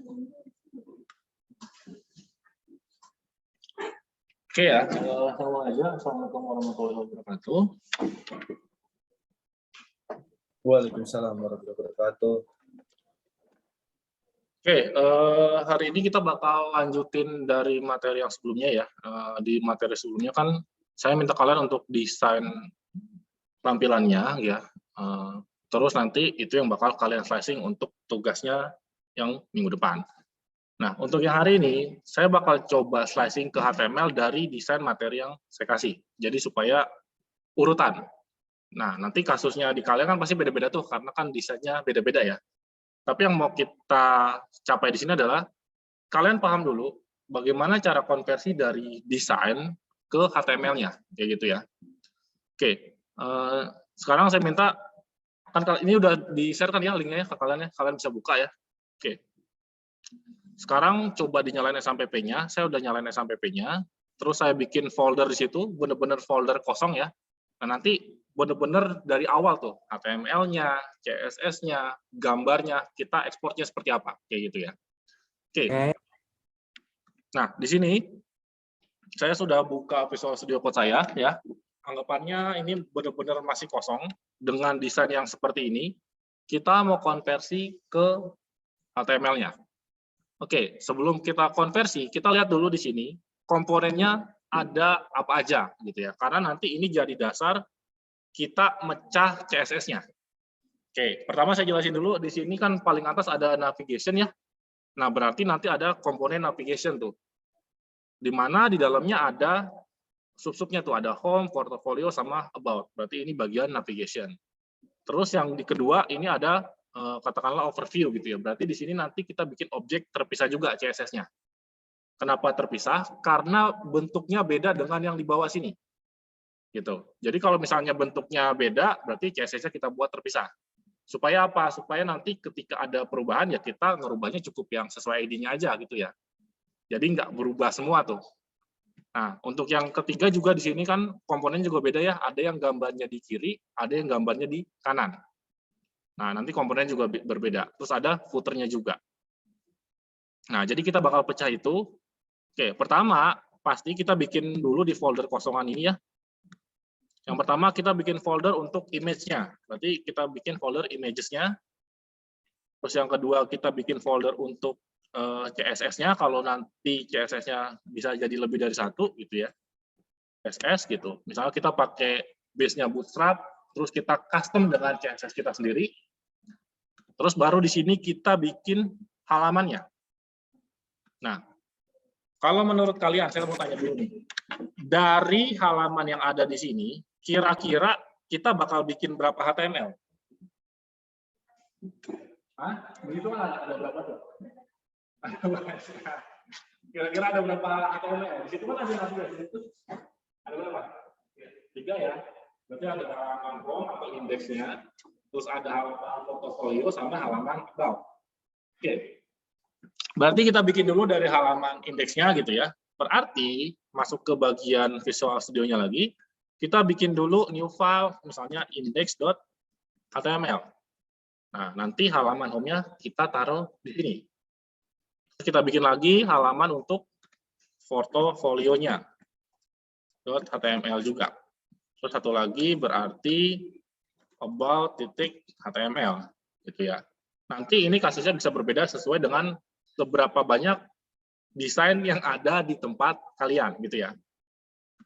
Oke ya, sama aja. Assalamualaikum warahmatullahi wabarakatuh. Waalaikumsalam warahmatullahi wabarakatuh. Oke, hari ini kita bakal lanjutin dari materi yang sebelumnya ya. Di materi sebelumnya kan saya minta kalian untuk desain tampilannya ya. Terus nanti itu yang bakal kalian slicing untuk tugasnya yang minggu depan. Nah, untuk yang hari ini, saya bakal coba slicing ke HTML dari desain materi yang saya kasih. Jadi supaya urutan. Nah, nanti kasusnya di kalian kan pasti beda-beda tuh, karena kan desainnya beda-beda ya. Tapi yang mau kita capai di sini adalah, kalian paham dulu bagaimana cara konversi dari desain ke HTML-nya, kayak gitu ya. Oke, sekarang saya minta, kan ini udah di-share kan ya linknya ya ke kalian ya, kalian bisa buka ya. Oke. Sekarang coba dinyalain SMPP-nya, saya udah nyalain SMPP-nya, terus saya bikin folder di situ, bener-bener folder kosong ya. Nah, nanti bener-bener dari awal tuh, HTML-nya, CSS-nya, gambarnya, kita ekspornya seperti apa, kayak gitu ya. Oke. Nah, di sini saya sudah buka Visual Studio Code saya ya. Anggapannya ini bener-bener masih kosong, dengan desain yang seperti ini, kita mau konversi ke HTML-nya. Oke, sebelum kita konversi, kita lihat dulu di sini komponennya ada apa aja gitu ya. Karena nanti ini jadi dasar kita mecah CSS-nya. Oke, pertama saya jelasin dulu di sini kan paling atas ada navigation ya. Nah, berarti nanti ada komponen navigation tuh. Di mana di dalamnya ada sub-subnya tuh, ada home, portfolio sama about. Berarti ini bagian navigation. Terus yang di kedua ini ada katakanlah overview gitu ya. Berarti di sini nanti kita bikin objek terpisah juga CSS-nya. Kenapa terpisah? Karena bentuknya beda dengan yang di bawah sini. Gitu. Jadi kalau misalnya bentuknya beda, berarti CSS-nya kita buat terpisah. Supaya apa? Supaya nanti ketika ada perubahan ya kita ngerubahnya cukup yang sesuai ID-nya aja gitu ya. Jadi nggak berubah semua tuh. Nah, untuk yang ketiga juga di sini kan komponen juga beda ya. Ada yang gambarnya di kiri, ada yang gambarnya di kanan. Nah, nanti komponen juga berbeda. Terus ada footer-nya juga. Nah, jadi kita bakal pecah itu. Oke, pertama, pasti kita bikin dulu di folder kosongan ini ya. Yang pertama, kita bikin folder untuk image-nya. Berarti kita bikin folder images-nya. Terus yang kedua, kita bikin folder untuk CSS-nya. Kalau nanti CSS-nya bisa jadi lebih dari satu, gitu ya. CSS gitu. Misalnya kita pakai base-nya Bootstrap, terus kita custom dengan CSS kita sendiri. Terus baru di sini kita bikin halamannya. Nah, kalau menurut kalian, saya mau tanya dulu nih. Dari halaman yang ada di sini, kira-kira kita bakal bikin berapa HTML? Hah? Begitu kan ada berapa tuh? Kira-kira ada berapa HTML? Di situ kan ada navigasi itu. Ada berapa? 3 ya. Berarti ada halaman home atau indeksnya. Terus ada halaman portfolio sama halaman about. Oke. Berarti kita bikin dulu dari halaman indeksnya gitu ya. Berarti masuk ke bagian Visual Studio-nya lagi, kita bikin dulu new file, misalnya index.html. Nah, nanti halaman home-nya kita taruh di sini. Kita bikin lagi halaman untuk portofolionya. .html juga. Terus satu lagi berarti about.html gitu ya. Nanti ini kasusnya bisa berbeda sesuai dengan seberapa banyak desain yang ada di tempat kalian gitu ya.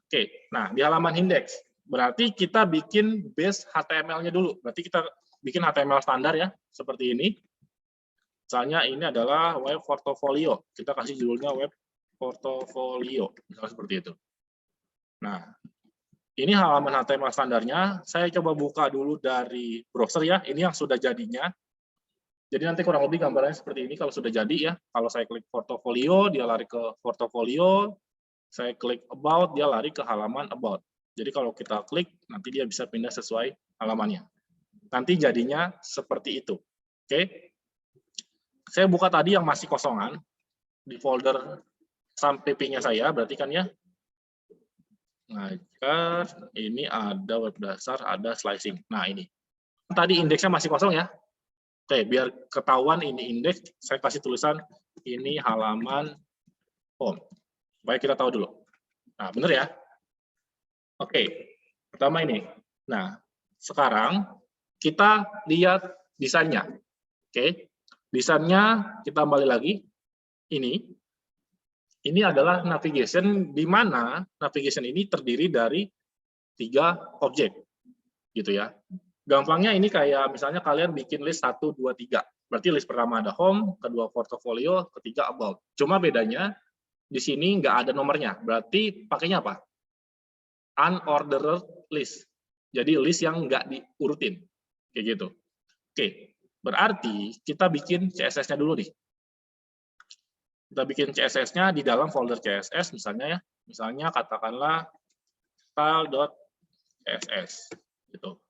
Oke, nah di halaman index berarti kita bikin base HTML-nya dulu. Berarti kita bikin HTML standar ya, seperti ini. Misalnya ini adalah web portfolio. Kita kasih judulnya web portfolio, misalnya seperti itu. Nah, ini halaman HTML standarnya. Saya coba buka dulu dari browser ya. Ini yang sudah jadinya. Jadi nanti kurang lebih gambarannya seperti ini kalau sudah jadi ya. Kalau saya klik portfolio, dia lari ke portfolio. Saya klik about, dia lari ke halaman about. Jadi kalau kita klik, nanti dia bisa pindah sesuai halamannya. Nanti jadinya seperti itu. Oke. Saya buka tadi yang masih kosongan di folder SAMPP-nya saya, berarti kan ya. Nah, ini ada web dasar, ada slicing. Nah, ini. Tadi indeksnya masih kosong ya. Oke, biar ketahuan ini indeks, saya kasih tulisan ini halaman home. Supaya kita tahu dulu. Nah, benar ya? Oke, pertama ini. Nah, sekarang kita lihat desainnya. Oke, desainnya kita kembali lagi. Ini adalah navigation, di mana navigation ini terdiri dari 3 objek, gitu ya. Gampangnya ini kayak misalnya kalian bikin list 1, 2, 3. Berarti list pertama ada home, kedua portfolio, ketiga about. Cuma bedanya di sini nggak ada nomornya. Berarti pakainya apa? Unordered list. Jadi list yang nggak diurutin. Kayak gitu. Oke, berarti kita bikin CSS-nya dulu nih. Kita bikin CSS-nya di dalam folder CSS misalnya ya. Misalnya katakanlah style.css gitu.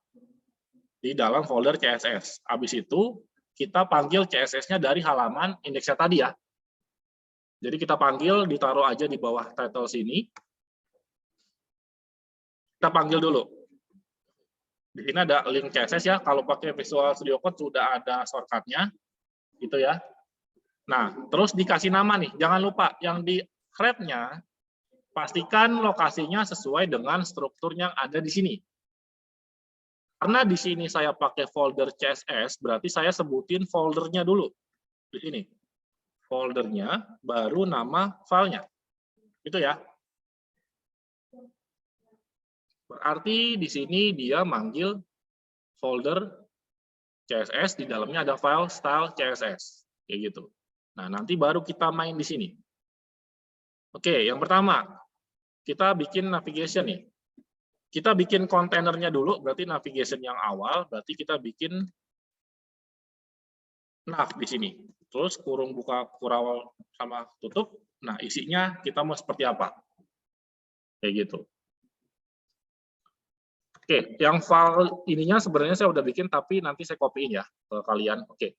Di dalam folder CSS. Habis itu kita panggil CSS-nya dari halaman indeksnya tadi ya. Jadi kita panggil, ditaruh aja di bawah title sini. Kita panggil dulu. Di sini ada link CSS ya. Kalau pakai Visual Studio Code sudah ada shortcut-nya, gitu ya. Nah, terus dikasih nama nih. Jangan lupa yang di grep-nya pastikan lokasinya sesuai dengan struktur yang ada di sini. Karena di sini saya pakai folder CSS, berarti saya sebutin foldernya dulu di sini. Foldernya, baru nama filenya. Itu ya. Berarti di sini dia manggil folder CSS, di dalamnya ada file style CSS. Kayak gitu. Nah, nanti baru kita main di sini. Oke, yang pertama, kita bikin navigation nih. Kita bikin kontainernya dulu, berarti navigation yang awal, berarti kita bikin nav di sini. Terus kurung buka kurawal sama tutup. Nah, isinya kita mau seperti apa? Kayak gitu. Oke, yang file ininya sebenarnya saya udah bikin, tapi nanti saya copy-in ya ke kalian. Oke.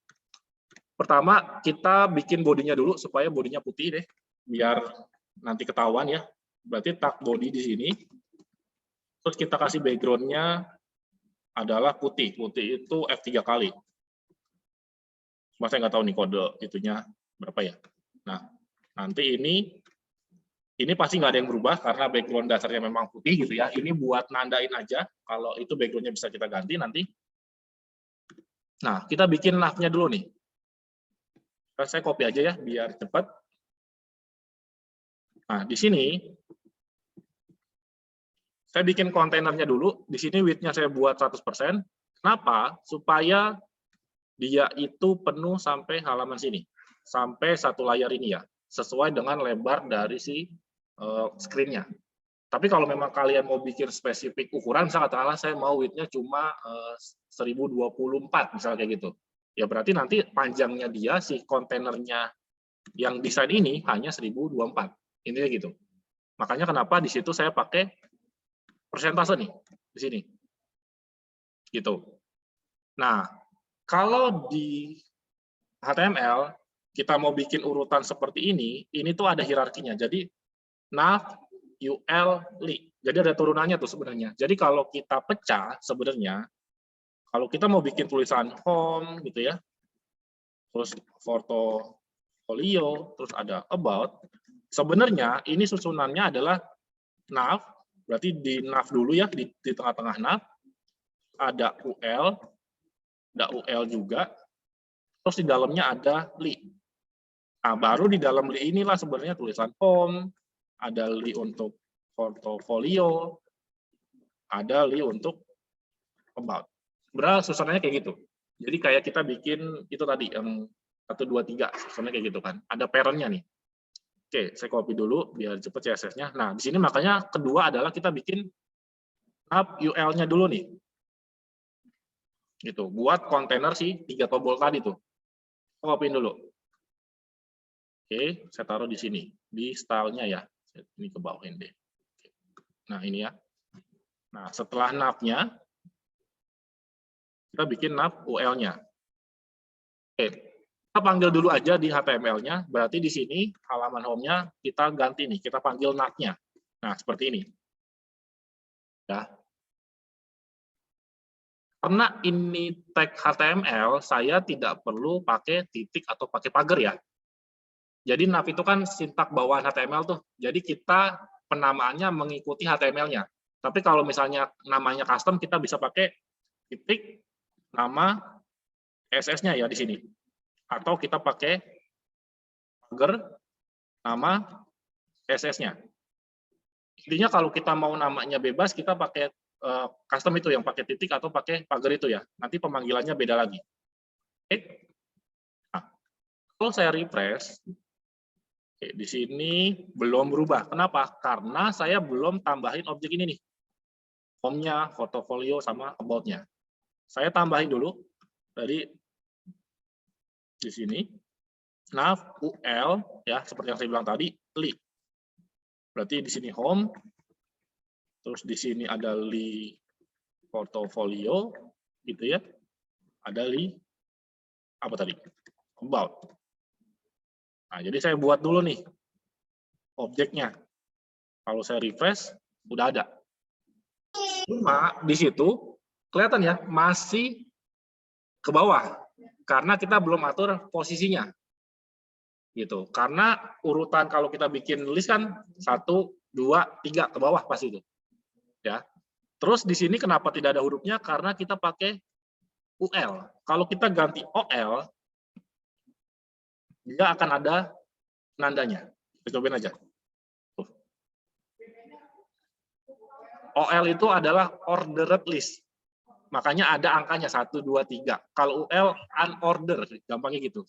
Pertama, kita bikin bodinya dulu, supaya bodinya putih deh, biar nanti ketahuan ya. Berarti tag body di sini. Terus kita kasih background-nya adalah putih. Putih itu F3 kali. Cuma saya nggak tahu nih kode itunya berapa ya. Nah, nanti ini pasti nggak ada yang berubah karena background dasarnya memang putih gitu ya. Ini buat nandain aja kalau itu background-nya bisa kita ganti nanti. Nah, kita bikin nav-nya dulu nih. Saya copy aja ya biar cepat. Nah, di sini saya bikin kontainernya dulu. Di sini width-nya saya buat 100%. Kenapa? Supaya dia itu penuh sampai halaman sini. Sampai satu layar ini ya. Sesuai dengan lebar dari si screen-nya. Tapi kalau memang kalian mau bikin spesifik ukuran, misalnya katakanlah saya mau width-nya cuma 1024, misalnya kayak gitu. Ya berarti nanti panjangnya dia, si kontainernya yang desain ini hanya 1024. Intinya gitu. Makanya kenapa di situ saya pakai persentase nih, di sini. Gitu. Nah, kalau di HTML, kita mau bikin urutan seperti ini tuh ada hierarkinya. Jadi, nav, ul, li. Jadi ada turunannya tuh sebenarnya. Jadi kalau kita pecah sebenarnya, kalau kita mau bikin tulisan home gitu ya, terus portfolio, terus ada about, sebenarnya ini susunannya adalah nav, berarti di nav dulu ya, di tengah-tengah nav, ada ul juga, terus di dalamnya ada li. Nah, baru di dalam li inilah sebenarnya tulisan home, ada li untuk portfolio, ada li untuk about. Sebenarnya susunannya kayak gitu. Jadi kayak kita bikin itu tadi yang 1, 2, 3, susunannya kayak gitu kan. Ada parent-nya nih. Oke, saya copy dulu biar cepat CSS-nya. Nah, di sini makanya kedua adalah kita bikin tab UL-nya dulu nih. Gitu, buat kontainer si 3 tombol tadi tuh. Copy dulu. Oke, saya taruh di sini, di style-nya ya. Ini ke bawahin deh. Nah, ini ya. Nah, setelah nav-nya, kita bikin nav UL-nya. Oke, kita panggil dulu aja di HTML-nya, berarti di sini halaman home-nya kita ganti nih, kita panggil nav-nya. Nah, seperti ini. Ya. Karena ini tag HTML, saya tidak perlu pakai titik atau pakai pagar ya. Jadi nav itu kan sintak bawaan HTML tuh. Jadi kita penamaannya mengikuti HTML-nya. Tapi kalau misalnya namanya custom, kita bisa pakai titik nama CSS-nya ya di sini. Atau kita pakai pagar nama CSS-nya. Intinya kalau kita mau namanya bebas, kita pakai custom itu yang pakai titik atau pakai pagar itu ya. Nanti pemanggilannya beda lagi. Oke. Nah, kalau saya refresh, oke, di sini belum berubah. Kenapa? Karena saya belum tambahin objek ini nih. Home-nya, portfolio, sama about-nya. Saya tambahin dulu dari di sini. Nav, UL, ya seperti yang saya bilang tadi, li. Berarti di sini home, terus di sini ada li portfolio, gitu ya. Ada li apa tadi? About. Nah, jadi saya buat dulu nih objeknya. Kalau saya refresh, udah ada. Cuma di situ kelihatan ya masih ke bawah karena kita belum atur posisinya. Gitu. Karena urutan kalau kita bikin list kan 1, 2, 3 ke bawah pas itu. Ya. Terus di sini kenapa tidak ada hurufnya? Karena kita pakai UL. Kalau kita ganti OL, dia akan ada nandanya. Kita cobain aja. Tuh. OL itu adalah ordered list. Makanya ada angkanya 1, 2, 3. Kalau UL unordered, gampangnya gitu.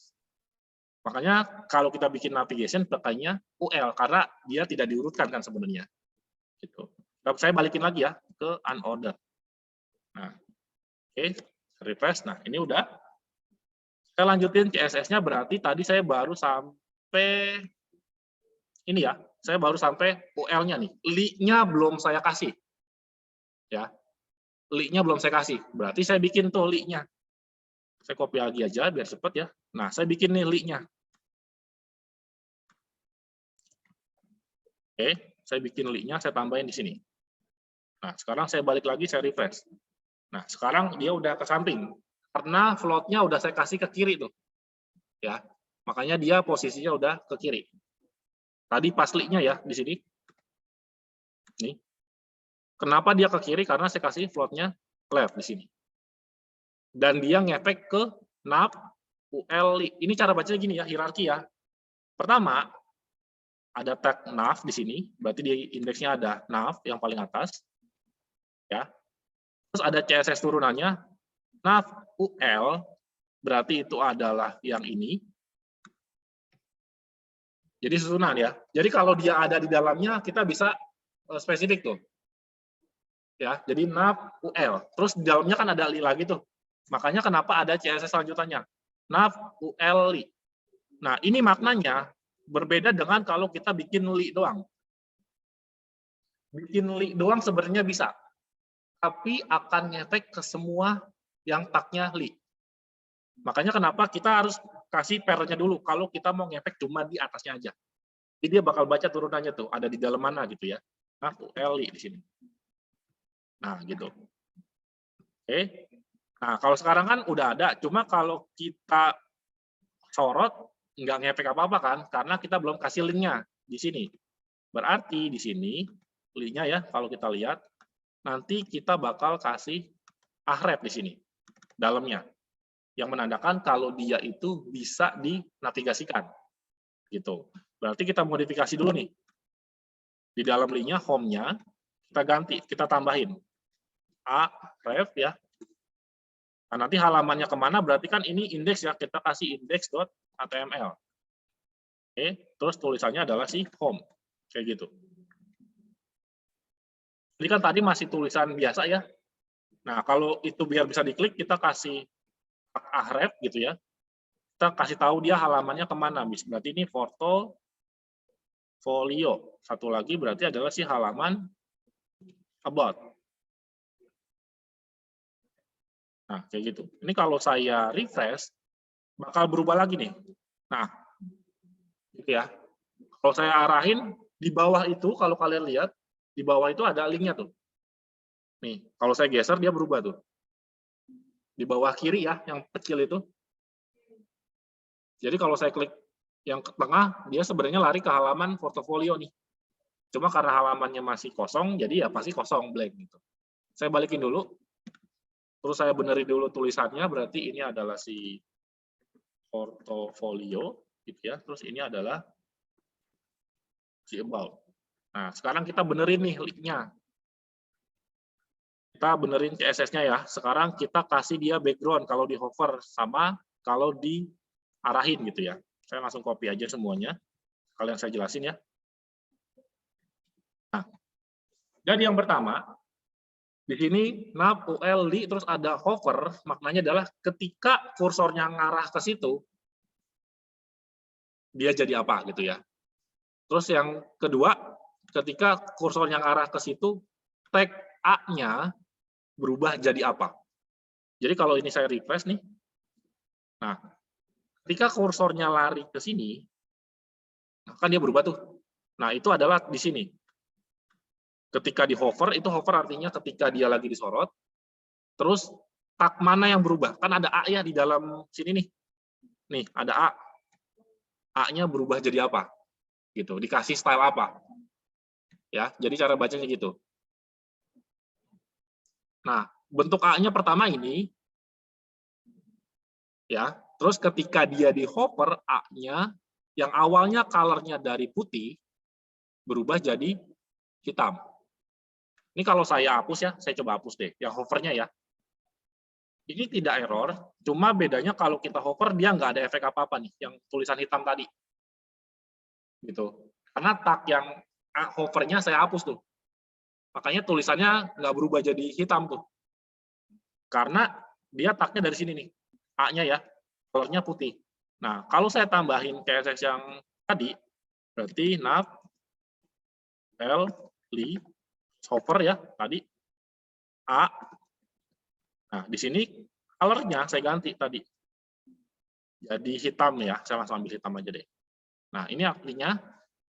Makanya kalau kita bikin navigation pakainya UL karena dia tidak diurutkan kan sebenarnya. Gitu. Saya balikin lagi ya ke unordered. Nah, oke, refresh. Nah, ini udah. Saya lanjutin CSS-nya berarti tadi saya baru sampai ini ya. Saya baru sampai UL-nya nih. Li-nya belum saya kasih. Ya. Li-nya belum saya kasih. Berarti saya bikin tuh li-nya. Saya copy lagi aja biar cepet ya. Nah, saya bikin nih li-nya. Oke, saya bikin link-nya, saya tambahin di sini. Nah, sekarang saya balik lagi, saya refresh. Nah, sekarang dia udah ke samping. Karena float-nya udah saya kasih ke kiri tuh. Ya, makanya dia posisinya udah ke kiri. Tadi pas link-nya ya, di sini. Nih. Kenapa dia ke kiri? Karena saya kasih float-nya left di sini. Dan dia ngefek ke nav, UL, ini cara bacanya gini ya, hierarki ya. Pertama, ada tag nav di sini, berarti di indeksnya ada nav yang paling atas, ya. Terus ada CSS turunannya, nav UL, berarti itu adalah yang ini. Jadi susunan ya. Jadi kalau dia ada di dalamnya, kita bisa spesifik tuh. Ya, jadi nav UL. Terus di dalamnya kan ada li lagi tuh. Makanya kenapa ada CSS selanjutnya, nav UL li. Nah, ini maknanya berbeda dengan kalau kita bikin li doang. Bikin li doang sebenarnya bisa, tapi akan ngefek ke semua yang tagnya li. Makanya kenapa kita harus kasih pairnya dulu kalau kita mau ngefek cuma di atasnya aja. Jadi dia bakal baca turunannya tuh, ada di dalam mana gitu ya. Nah, UL li di sini. Nah, gitu. Oke. Nah, kalau sekarang kan udah ada, cuma kalau kita sorot nggak ngefek apa-apa kan, karena kita belum kasih linknya di sini. Berarti di sini linknya ya, kalau kita lihat nanti kita bakal kasih ahref di sini dalamnya, yang menandakan kalau dia itu bisa dinavigasikan, gitu. Berarti kita modifikasi dulu nih di dalam linknya, home-nya kita ganti, kita tambahin ahref ya. Nah, nanti halamannya kemana? Berarti kan ini indeks ya, kita kasih index.html. Oke, terus tulisannya adalah si home, kayak gitu. Ini kan tadi masih tulisan biasa ya. Nah, kalau itu biar bisa diklik, kita kasih ahref gitu ya. Kita kasih tahu dia halamannya kemana. Berarti ini portfolio. Satu lagi berarti adalah si halaman about. Nah, kayak gitu. Ini kalau saya refresh, bakal berubah lagi nih. Nah, gitu ya. Kalau saya arahin, di bawah itu, kalau kalian lihat, di bawah itu ada linknya tuh. Nih, kalau saya geser, dia berubah tuh. Di bawah kiri ya, yang kecil itu. Jadi kalau saya klik Yang ke tengah dia sebenarnya lari ke halaman portofolio nih. Cuma karena halamannya masih kosong, jadi ya pasti kosong, blank gitu. Saya balikin dulu, terus saya benerin dulu tulisannya, berarti ini adalah si portofolio, gitu ya. Terus ini adalah si about. Nah, sekarang kita benerin nih link-nya. Kita benerin CSS-nya ya. Sekarang kita kasih dia background kalau di hover sama kalau diarahin gitu ya. Saya langsung copy aja semuanya. Kalian saya jelasin ya. Nah, jadi yang pertama, di sini nav, ul, li, terus ada hover, maknanya adalah ketika kursornya ngarah ke situ, dia jadi apa gitu ya. Terus yang kedua, ketika kursornya ngarah ke situ, tag A-nya berubah jadi apa. Jadi kalau ini saya refresh nih, nah, ketika kursornya lari ke sini, kan dia berubah tuh. Nah, itu adalah di sini. Ketika di hover, itu hover artinya ketika dia lagi disorot, terus tag mana yang berubah? Kan ada A ya di dalam sini nih. Nih, ada A. A-nya berubah jadi apa? Gitu, dikasih style apa? Ya, jadi cara bacanya gitu. Nah, bentuk A-nya pertama ini, ya. Terus ketika dia di hover, A-nya yang awalnya color-nya dari putih berubah jadi hitam. Ini kalau saya hapus ya, saya coba hapus deh, yang hovernya ya. Ini tidak error, cuma bedanya kalau kita hover dia nggak ada efek apa-apa nih, yang tulisan hitam tadi. Gitu. Karena tag yang hovernya saya hapus tuh. Makanya tulisannya nggak berubah jadi hitam tuh. Karena dia tagnya dari sini nih, A-nya ya, colornya putih. Nah, kalau saya tambahin CSS yang tadi, berarti nav, l, li, hover ya, tadi, A. Nah, di sini colornya saya ganti tadi. Jadi hitam ya, saya langsung ambil hitam aja deh. Nah, ini artinya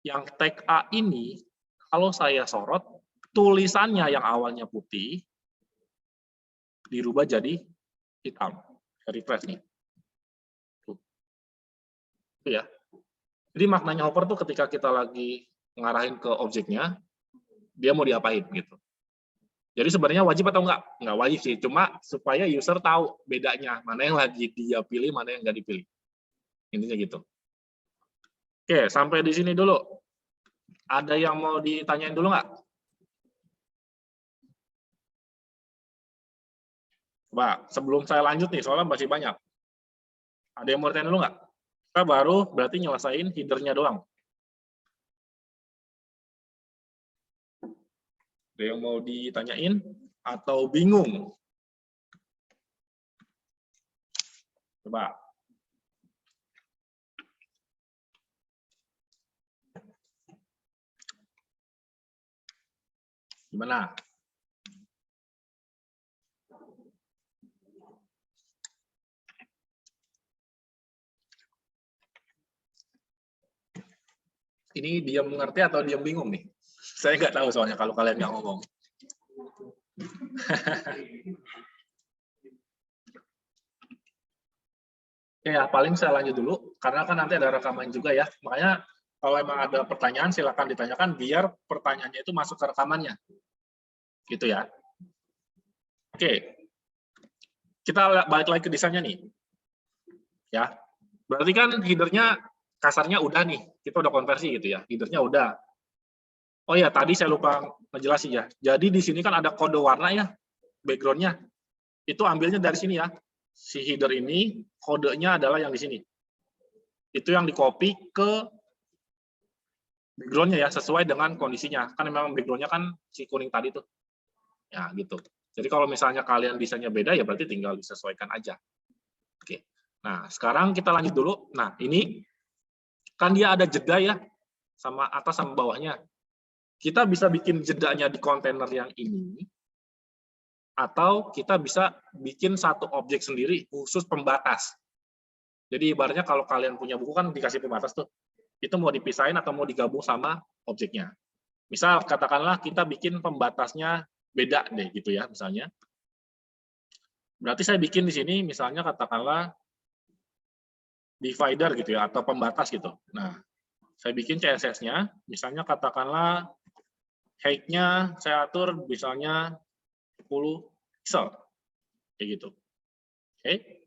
yang tag A ini, kalau saya sorot, tulisannya yang awalnya putih, dirubah jadi hitam. Saya refresh nih. Tuh. Itu ya. Jadi maknanya hover tuh ketika kita lagi ngarahin ke objeknya, dia mau diapain gitu. Jadi sebenarnya wajib atau enggak? Enggak wajib sih, cuma supaya user tahu bedanya, mana yang lagi dia pilih, mana yang enggak dipilih. Intinya gitu. Oke, sampai di sini dulu. Ada yang mau ditanyain dulu nggak? Coba, sebelum saya lanjut nih, soalnya masih banyak. Ada yang mau ditanya dulu nggak? Kita baru berarti nyelesain header-nya doang. Ada yang mau ditanyain? Atau bingung? Coba. Gimana? Ini diam mengerti atau diam bingung nih? Saya nggak tahu soalnya kalau kalian nggak ngomong. Ya, paling saya lanjut dulu, karena kan nanti ada rekaman juga ya. Makanya kalau emang ada pertanyaan, silakan ditanyakan, biar pertanyaannya itu masuk ke rekamannya. Gitu ya. Oke. Kita balik lagi ke desainnya nih. Ya. Berarti kan header-nya kasarnya udah nih. Kita udah konversi gitu ya. Header-nya udah. Oh ya, tadi saya lupa ngejelasin ya. Jadi di sini kan ada kode warna ya, background-nya. Itu ambilnya dari sini ya. Si header ini, kodenya adalah yang di sini. Itu yang di-copy ke background-nya ya, sesuai dengan kondisinya. Kan memang background-nya kan si kuning tadi tuh. Ya, gitu. Jadi kalau misalnya kalian desainnya beda, ya berarti tinggal disesuaikan aja. Oke. Nah, sekarang kita lanjut dulu. Nah, ini kan dia ada jeda ya, sama atas sama bawahnya. Kita bisa bikin jedanya di kontainer yang ini, atau kita bisa bikin satu objek sendiri khusus pembatas. Jadi ibaratnya kalau kalian punya buku kan dikasih pembatas tuh, itu mau dipisahin atau mau digabung sama objeknya. Misal katakanlah kita bikin pembatasnya beda deh gitu ya misalnya. Berarti saya bikin di sini misalnya katakanlah divider gitu ya, atau pembatas gitu. Nah, saya bikin CSS-nya, misalnya katakanlah height-nya saya atur misalnya 10 pixel, kayak gitu. Oke.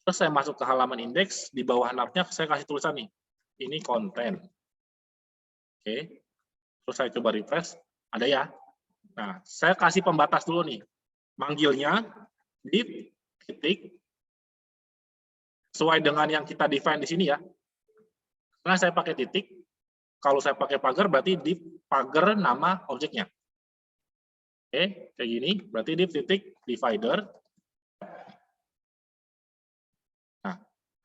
Terus saya masuk ke halaman indeks, di bawah navnya saya kasih tulisan nih, ini konten. Oke. Terus saya coba refresh, ada ya. Nah, saya kasih pembatas dulu nih, manggilnya div titik sesuai dengan yang kita define di sini ya. Karena saya pakai titik, kalau saya pakai pagar berarti div pagar nama objeknya. Oke, kayak gini, berarti div titik divider. Nah,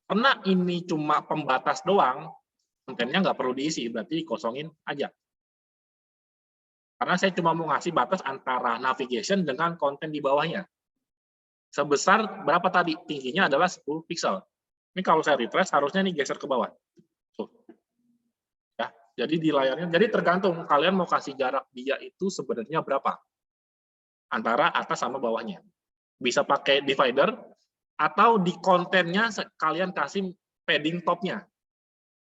karena ini cuma pembatas doang, kontennya nggak perlu diisi, berarti kosongin aja. Karena saya cuma mau ngasih batas antara navigation dengan konten di bawahnya. Sebesar berapa tadi? Tingginya adalah 10 pixel. Ini kalau saya refresh, harusnya nih geser ke bawah. Tuh. Ya, jadi di layarnya, jadi tergantung kalian mau kasih jarak dia itu sebenarnya berapa. Antara atas sama bawahnya. Bisa pakai divider, atau di kontennya kalian kasih padding topnya.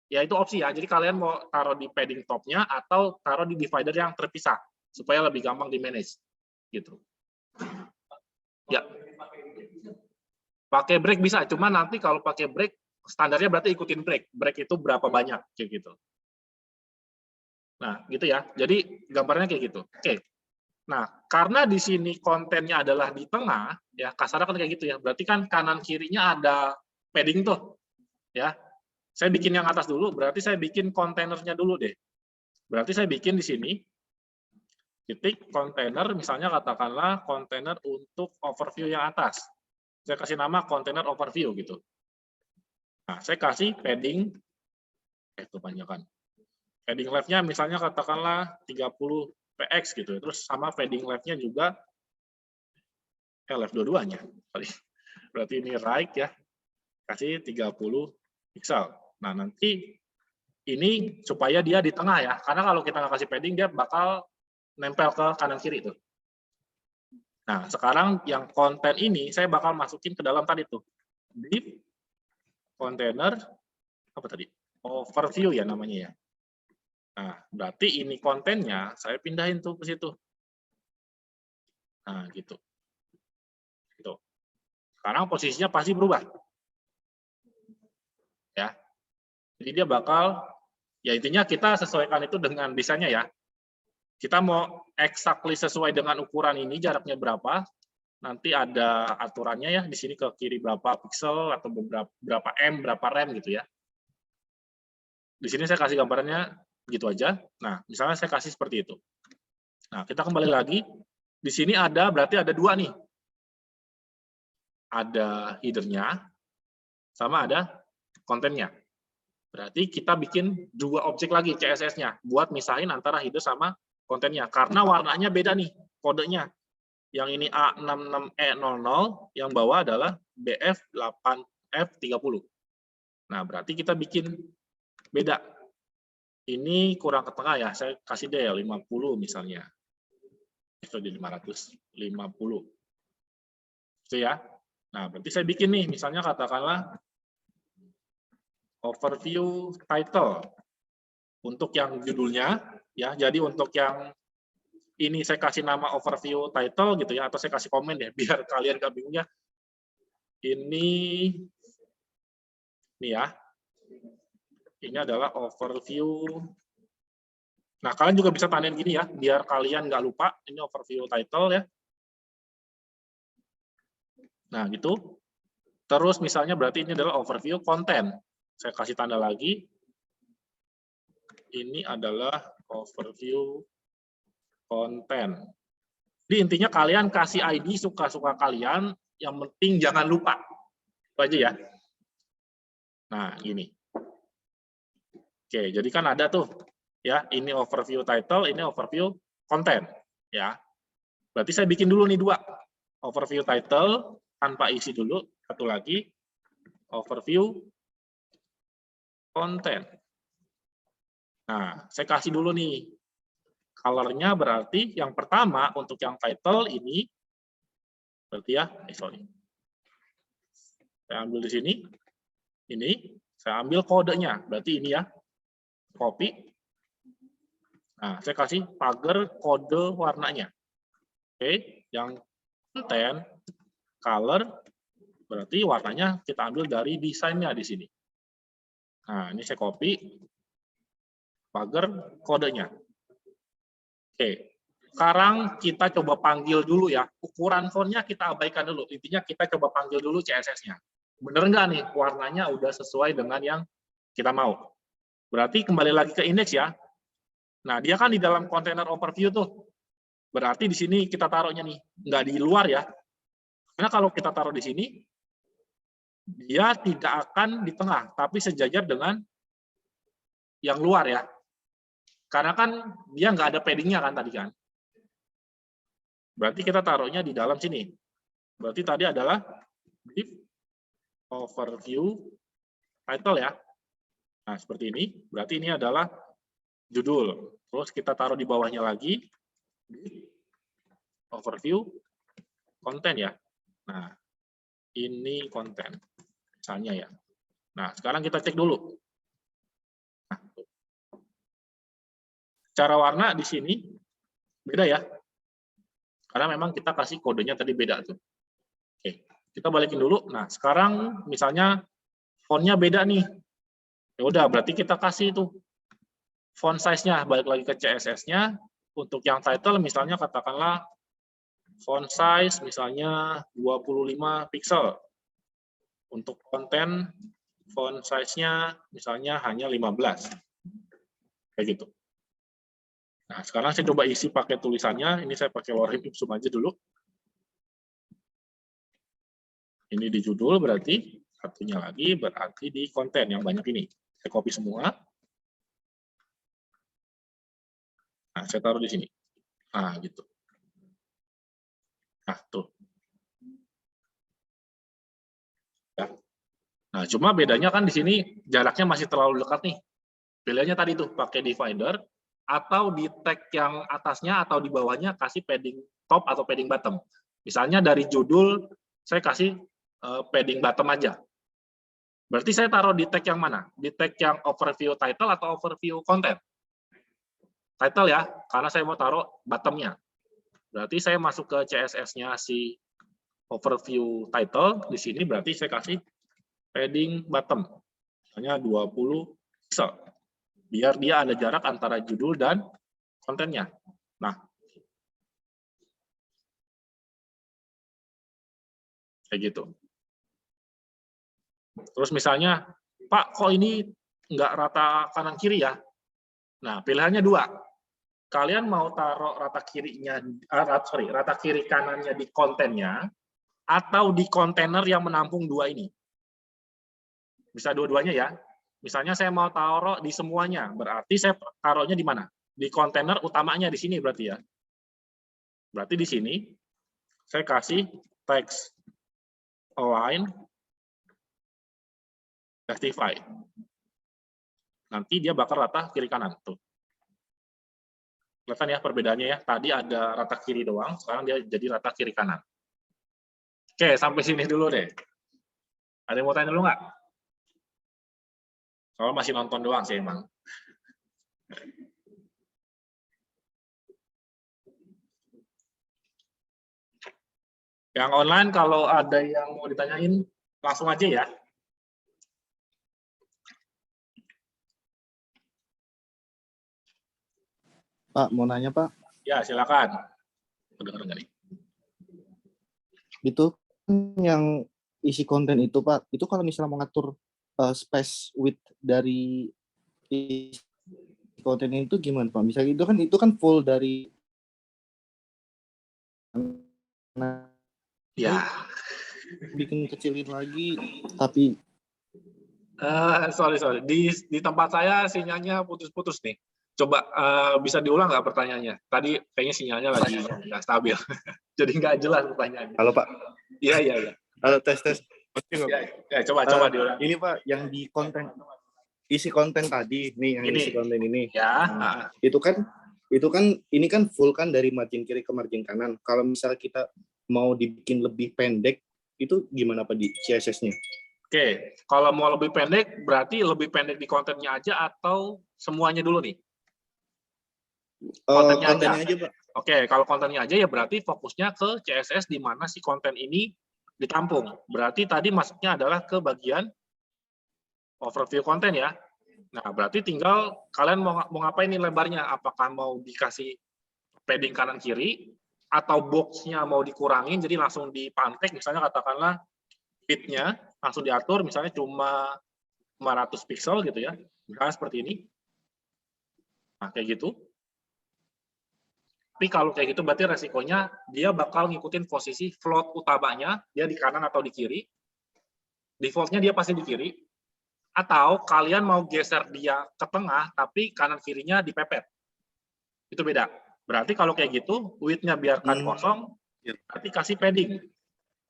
Ya itu opsi ya, jadi kalian mau taruh di padding topnya atau taruh di divider yang terpisah supaya lebih gampang di manage gitu. Ya, pakai break bisa, cuma nanti kalau pakai break standarnya berarti ikutin break itu berapa banyak kayak gitu. Nah gitu ya, jadi gambarnya kayak gitu. Oke, nah karena di sini kontennya adalah di tengah ya, kasarnya kan kayak gitu ya, berarti kan kanan kirinya ada padding tuh ya. Saya bikin yang atas dulu, berarti saya bikin kontainernya dulu deh. Berarti saya bikin di sini, titik kontainer, misalnya katakanlah kontainer untuk overview yang atas. Saya kasih nama kontainer overview gitu. Nah, saya kasih padding, kebanyakan. Padding left-nya misalnya katakanlah 30 px gitu. Terus sama padding left-nya juga, left dua-duanya. Berarti ini right ya, kasih 30 pixel. Nah, nanti ini supaya dia di tengah ya, karena kalau kita nggak kasih padding, dia bakal nempel ke kanan kiri itu. Nah, sekarang yang konten ini saya bakal masukin ke dalam tadi tuh. Div container apa tadi? Overview ya namanya ya. Nah, berarti ini kontennya saya pindahin tuh ke situ. Nah, gitu. Gitu. Sekarang posisinya pasti berubah. Ya. Jadi dia bakal, ya intinya kita sesuaikan itu dengan desainnya ya. Kita mau exactly sesuai dengan ukuran ini, jaraknya berapa, nanti ada aturannya ya, di sini ke kiri berapa pixel, atau berapa M, berapa rem gitu ya. Di sini saya kasih gambarannya gitu aja. Nah, misalnya saya kasih seperti itu. Nah, kita kembali lagi, di sini ada, berarti ada dua nih. Ada header-nya, sama ada kontennya. Berarti kita bikin dua objek lagi CSS-nya buat misahin antara header sama kontennya. Karena warnanya beda nih kodenya. Yang ini A66E00, yang bawah adalah BF8F30. Nah, berarti kita bikin beda. Ini kurang ke tengah ya, saya kasih deh 50 misalnya. Itu di 550. Itu ya. Nah, berarti saya bikin nih, misalnya katakanlah overview title untuk yang judulnya ya, jadi untuk yang ini saya kasih nama overview title gitu ya, atau saya kasih komen ya biar kalian gak bingung ya. Ini ya, ini adalah overview. Nah, kalian juga bisa tandain gini ya biar kalian nggak lupa, ini overview title ya. Nah gitu. Terus misalnya berarti ini adalah overview konten. Saya kasih tanda lagi. Ini adalah overview konten. Jadi intinya kalian kasih ID suka-suka kalian, yang penting jangan lupa. Itu aja ya. Nah, gini. Oke, jadi kan ada tuh ya, ini overview title, ini overview konten ya. Berarti saya bikin dulu nih dua. Overview title tanpa isi dulu, satu lagi overview konten. Nah, saya kasih dulu nih color-nya, berarti yang pertama untuk yang title ini berarti ya, sorry. Saya ambil di sini. Ini, saya ambil kodenya. Berarti ini ya. Copy. Nah, saya kasih pagar kode warnanya. Oke, yang konten, color, berarti warnanya kita ambil dari desainnya di sini. Nah, ini saya copy, pagar kodenya. Oke, sekarang kita coba panggil dulu ya. Ukuran fontnya kita abaikan dulu. Intinya kita coba panggil dulu CSS-nya. Bener nggak nih warnanya udah sesuai dengan yang kita mau? Berarti kembali lagi ke index ya. Nah, dia kan di dalam kontainer overview tuh. Berarti di sini kita taruhnya nih, nggak di luar ya. Karena kalau kita taruh di sini, dia tidak akan di tengah, tapi sejajar dengan yang luar ya. Karena kan dia nggak ada paddingnya kan tadi kan. Berarti kita taruhnya di dalam sini. Berarti tadi adalah brief overview title ya. Nah, seperti ini. Berarti ini adalah judul. Terus kita taruh di bawahnya lagi overview konten ya. Nah, ini konten misalnya ya. Nah, sekarang kita cek dulu. Nah, cara warna di sini beda ya. Karena memang kita kasih kodenya tadi beda tuh. Oke, kita balikin dulu. Nah, sekarang misalnya fontnya beda nih. Ya udah, berarti kita kasih itu font size-nya, balik lagi ke CSS-nya. Untuk yang title misalnya katakanlah font size misalnya 25 pixel. Untuk konten font size-nya misalnya hanya 15. Kayak gitu. Nah, sekarang saya coba isi pakai tulisannya. Ini saya pakai lorem ipsum aja dulu. Ini di judul berarti, satunya lagi berarti di konten yang banyak ini. Saya copy semua. Nah, saya taruh di sini. Nah, gitu. Nah, tuh. Ya. Nah, cuma bedanya kan di sini jaraknya masih terlalu dekat nih. Pilihannya tadi tuh, pakai divider, atau di tag yang atasnya atau di bawahnya kasih padding top atau padding bottom. Misalnya dari judul, saya kasih padding bottom aja. Berarti saya taruh di tag yang mana? Di tag yang overview title atau overview content? Title ya, karena saya mau taruh bottom-nya. Berarti saya masuk ke CSS-nya si overview title, di sini berarti saya kasih padding bottom. Misalnya 20 pixel. Biar dia ada jarak antara judul dan kontennya. Nah, kayak gitu. Terus misalnya, Pak, kok ini nggak rata kanan kiri ya? Nah, pilihannya dua. Kalian mau taruh rata kirinya, rata kiri kanannya di kontennya, atau di kontainer yang menampung dua ini. Bisa dua-duanya ya. Misalnya saya mau taruh di semuanya, berarti saya taruhnya di mana? Di kontainer utamanya di sini berarti ya. Berarti di sini saya kasih text align justify. Nanti dia bakal rata kiri kanan tuh. Kelihatan ya perbedaannya ya. Tadi ada rata kiri doang, sekarang dia jadi rata kiri kanan. Oke, sampai sini dulu deh. Ada yang mau tanya dulu nggak? Soalnya masih nonton doang sih emang. Yang online kalau ada yang mau ditanyain, langsung aja ya. Pak, mau nanya Pak? Ya, silakan. Kedengeran nggak nih? Itu yang isi konten itu Pak, itu kalau misalnya mengatur space width dari isi konten itu gimana Pak? Misalnya itu kan full dari Ya. Bikin kecilin lagi, tapi Sorry. Di tempat saya sinyalnya putus-putus nih. Coba bisa diulang nggak pertanyaannya? Tadi kayaknya sinyalnya lagi nggak stabil. Jadi nggak jelas pertanyaannya. halo Pak. Iya. Halo, tes. Ya, coba diulang. Ini Pak, yang di konten, isi konten tadi, nih yang Ini. isi konten ini. Ya. Nah, itu kan ini kan full kan dari margin kiri ke margin kanan. Kalau misalnya kita mau dibikin lebih pendek, itu gimana Pak di CSS-nya? Oke, kalau mau lebih pendek, berarti lebih pendek di kontennya aja atau semuanya dulu nih? Kontennya aja. Pak. Oke, kalau kontennya aja ya berarti fokusnya ke CSS di mana si konten ini ditampung. Berarti tadi masuknya adalah ke bagian overview konten ya. Nah, berarti tinggal kalian mau ngapain nih lebarnya? Apakah mau dikasih padding kanan kiri atau box-nya mau dikurangin jadi langsung dipantek, misalnya katakanlah width-nya langsung diatur misalnya cuma 500 pixel gitu ya. Misalnya seperti ini. Nah, kayak gitu. Tapi kalau kayak gitu berarti resikonya dia bakal ngikutin posisi float utamanya, dia di kanan atau di kiri. Default-nya dia pasti di kiri. Atau kalian mau geser dia ke tengah, tapi kanan kirinya dipepet. Itu beda. Berarti kalau kayak gitu, width-nya biarkan kosong, berarti kasih padding.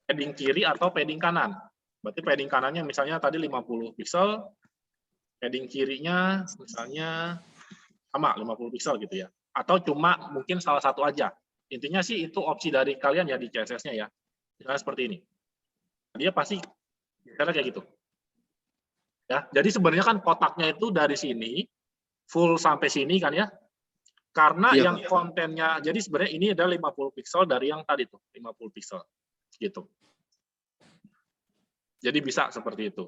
Padding kiri atau padding kanan. Berarti padding kanannya misalnya tadi 50 pixel, padding kirinya misalnya sama 50 pixel gitu ya. Atau cuma mungkin salah satu aja. Intinya sih itu opsi dari kalian ya di CSS-nya ya. Misalnya seperti ini. Dia pasti cara kayak gitu. Ya, jadi sebenarnya kan kotaknya itu dari sini full sampai sini kan ya. Karena yang kontennya, jadi sebenarnya ini ada 50 pixel dari yang tadi tuh, 50 pixel gitu. Jadi bisa seperti itu.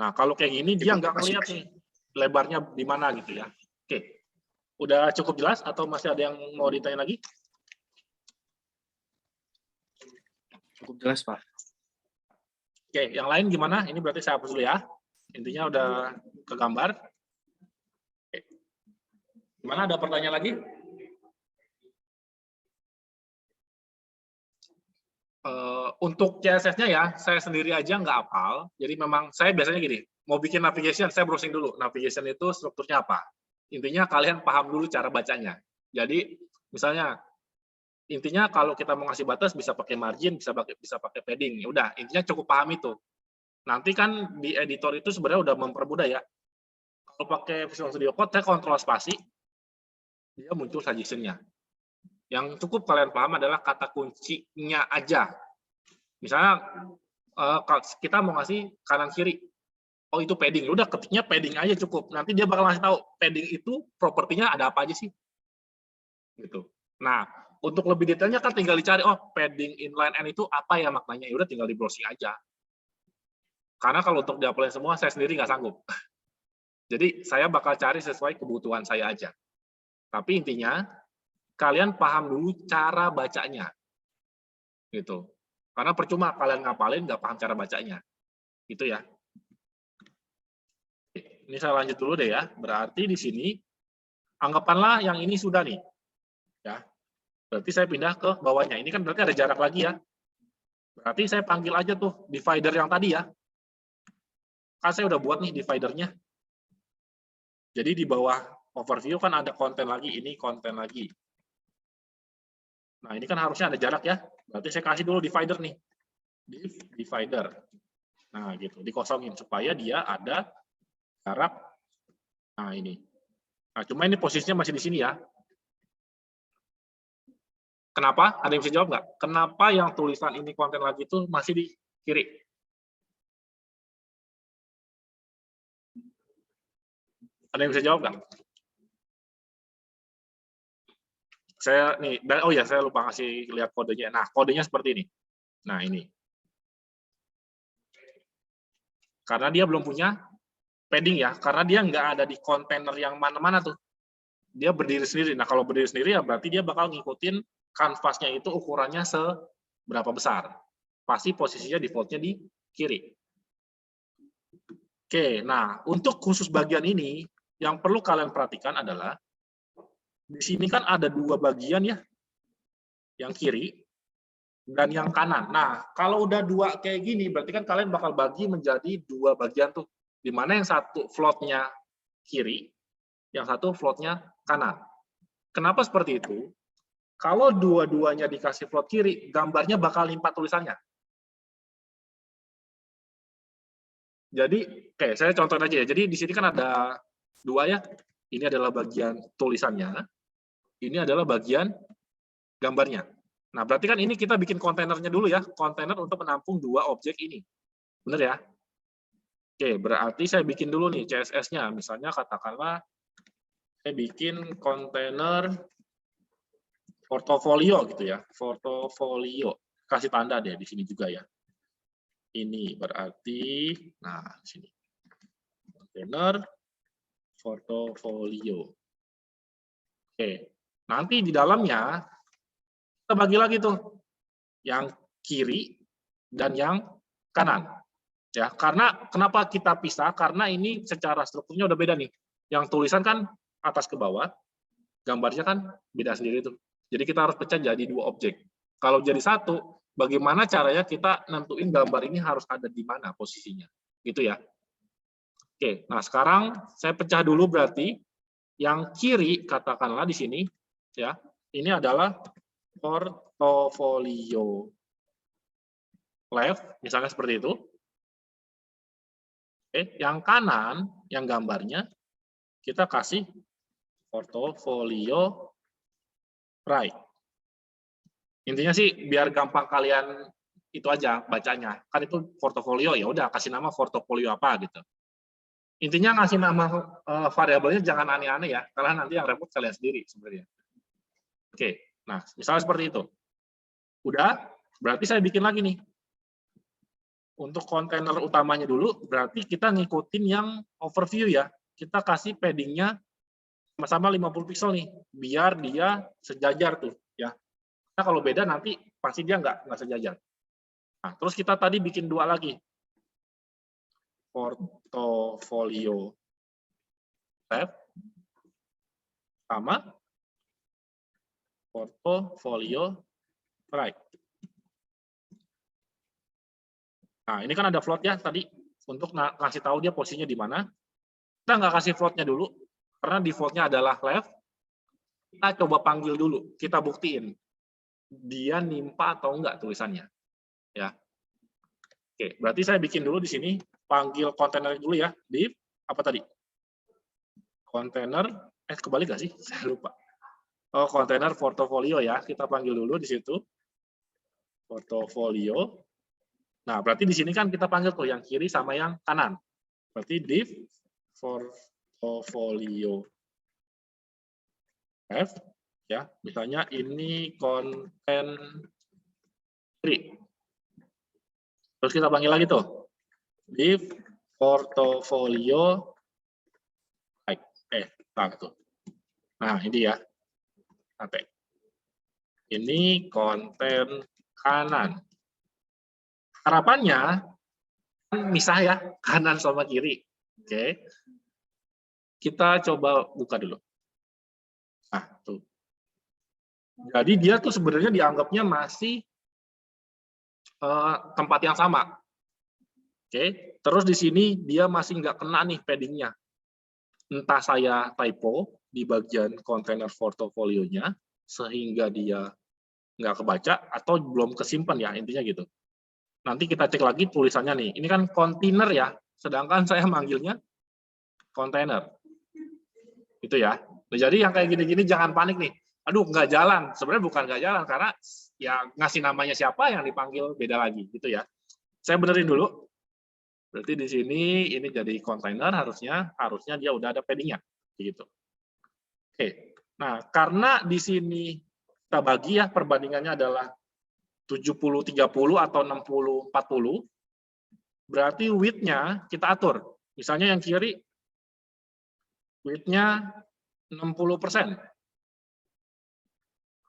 Nah, kalau kayak gini dia nggak ngeliat nih lebarnya di mana gitu ya. Oke. Udah cukup jelas atau masih ada yang mau ditanya lagi? Cukup jelas, Pak. Oke, yang lain gimana? Ini berarti saya hapus dulu ya. Intinya udah kegambar. Oke. Gimana, ada pertanyaan lagi? Untuk CSS-nya ya, saya sendiri aja nggak hafal. Jadi memang saya biasanya gini, mau bikin navigation, saya browsing dulu. Navigation itu strukturnya apa? Intinya kalian paham dulu cara bacanya. Jadi misalnya, intinya kalau kita mau ngasih batas bisa pakai margin, bisa pakai padding. Ya udah, intinya cukup paham itu. Nanti kan di editor itu sebenarnya udah mempermudah ya. Kalau pakai Visual Studio Code, saya kontrol spasi, dia muncul suggestion-nya. Yang cukup kalian paham adalah kata kuncinya aja. Misalnya kita mau ngasih kanan kiri, oh itu padding, udah ketiknya padding aja cukup. Nanti dia bakal ngasih tahu padding itu propertinya ada apa aja sih, gitu. Nah, untuk lebih detailnya kan tinggal dicari, oh padding inline n itu apa ya maknanya, ya udah tinggal di browsing aja. Karena kalau untuk diapain semua saya sendiri nggak sanggup. Jadi saya bakal cari sesuai kebutuhan saya aja. Tapi intinya kalian paham dulu cara bacanya, gitu. Karena percuma kalian ngapalin nggak paham cara bacanya, gitu ya. Ini saya lanjut dulu deh ya. Berarti di sini anggapkanlah yang ini sudah nih, ya. Berarti saya pindah ke bawahnya. Ini kan berarti ada jarak lagi ya. Berarti saya panggil aja tuh divider yang tadi ya. Kan saya udah buat nih dividernya. Jadi di bawah overview kan ada konten lagi, ini konten lagi. Nah, ini kan harusnya ada jarak ya. Berarti saya kasih dulu divider nih. Divider. Nah, gitu. Dikosongin supaya dia ada jarak. Nah, ini. Nah, cuma ini posisinya masih di sini ya. Kenapa? Ada yang bisa jawab nggak? Kenapa yang tulisan ini konten lagi itu masih di kiri? Ada yang bisa jawab nggak? Saya nih, oh ya saya lupa kasih lihat kodenya. Nah, kodenya seperti ini. Nah, ini. Karena dia belum punya padding ya, karena dia nggak ada di kontainer yang mana-mana tuh. Dia berdiri sendiri. Nah, kalau berdiri sendiri ya berarti dia bakal ngikutin kanvasnya itu ukurannya seberapa besar. Pasti posisinya default-nya di kiri. Oke, nah untuk khusus bagian ini, yang perlu kalian perhatikan adalah di sini kan ada dua bagian ya, yang kiri dan yang kanan. Nah, kalau udah dua kayak gini, berarti kan kalian bakal bagi menjadi dua bagian tuh, di mana yang satu float-nya kiri, yang satu float-nya kanan. Kenapa seperti itu? Kalau dua-duanya dikasih float kiri, gambarnya bakal limpah tulisannya. Jadi, oke, saya contohin aja ya. Jadi di sini kan ada dua ya. Ini adalah bagian tulisannya. Ini adalah bagian gambarnya. Nah, berarti kan ini kita bikin kontainernya dulu ya, kontainer untuk menampung dua objek ini. Bener ya? Oke, berarti saya bikin dulu nih CSS-nya. Misalnya katakanlah saya bikin kontainer portofolio gitu ya, portofolio. Kasih tanda deh di sini juga ya. Ini berarti, nah di sini kontainer portofolio. Oke, nanti di dalamnya kita bagi lagi tuh yang kiri dan yang kanan. Ya, karena kenapa kita pisah? Karena ini secara strukturnya udah beda nih. Yang tulisan kan atas ke bawah, gambarnya kan beda sendiri tuh. Jadi kita harus pecah jadi dua objek. Kalau jadi satu, bagaimana caranya kita nentuin gambar ini harus ada di mana posisinya, gitu ya. Oke, nah sekarang saya pecah dulu berarti yang kiri katakanlah di sini ya, ini adalah portofolio left, misalnya seperti itu. Oke, yang kanan, yang gambarnya kita kasih portofolio right. Intinya sih biar gampang kalian itu aja bacanya. Kan itu portofolio, ya udah kasih nama portofolio apa gitu. Intinya ngasih nama variabelnya jangan aneh-aneh ya, karena nanti yang repot kalian sendiri sebenarnya. Oke, nah misalnya seperti itu. Udah, berarti saya bikin lagi nih. Untuk kontainer utamanya dulu, berarti kita ngikutin yang overview ya. Kita kasih paddingnya sama-sama 50 pixel nih, biar dia sejajar tuh ya. Nah kalau beda nanti pasti dia nggak sejajar. Nah, terus kita tadi bikin dua lagi. Portofolio left sama portofolio right. Nah, ini kan ada float ya tadi untuk ngasih tahu dia posisinya di mana. Kita nggak kasih floatnya dulu karena defaultnya adalah left. Kita coba panggil dulu, kita buktiin dia nimpa atau enggak tulisannya. Ya. Oke, berarti saya bikin dulu di sini panggil kontainer dulu ya, div apa tadi? Kontainer kebalik nggak sih? Saya lupa. Oh, kontainer portofolio ya, kita panggil dulu di situ. Portofolio. Nah, berarti di sini kan kita panggil tuh yang kiri sama yang kanan. Berarti div portofolio F ya, misalnya ini konten kiri. Terus kita panggil lagi tuh div portofolio right. Tuh. Nah, ini ya. Sampai. Ini konten kanan. Harapannya misah ya, kanan sama kiri. Oke. Kita coba buka dulu. Nah, tuh. Jadi dia tuh sebenarnya dianggapnya masih tempat yang sama. Oke. Terus di sini dia masih nggak kena nih paddingnya. Entah saya typo di bagian kontainer portofolionya sehingga dia nggak kebaca atau belum kesimpan ya, intinya gitu. Nanti kita cek lagi tulisannya nih. Ini kan kontainer ya, sedangkan saya manggilnya kontainer. Itu ya. Nah, jadi yang kayak gini-gini jangan panik nih. Aduh, nggak jalan. Sebenarnya bukan nggak jalan, karena ya ngasih namanya siapa yang dipanggil beda lagi, gitu ya. Saya benerin dulu. Berarti di sini ini jadi kontainer, harusnya dia udah ada paddingnya, gitu. Oke. Nah, karena di sini kita bagi ya perbandingannya adalah 70-30 atau 60-40, berarti width-nya kita atur. Misalnya yang kiri, width-nya 60%.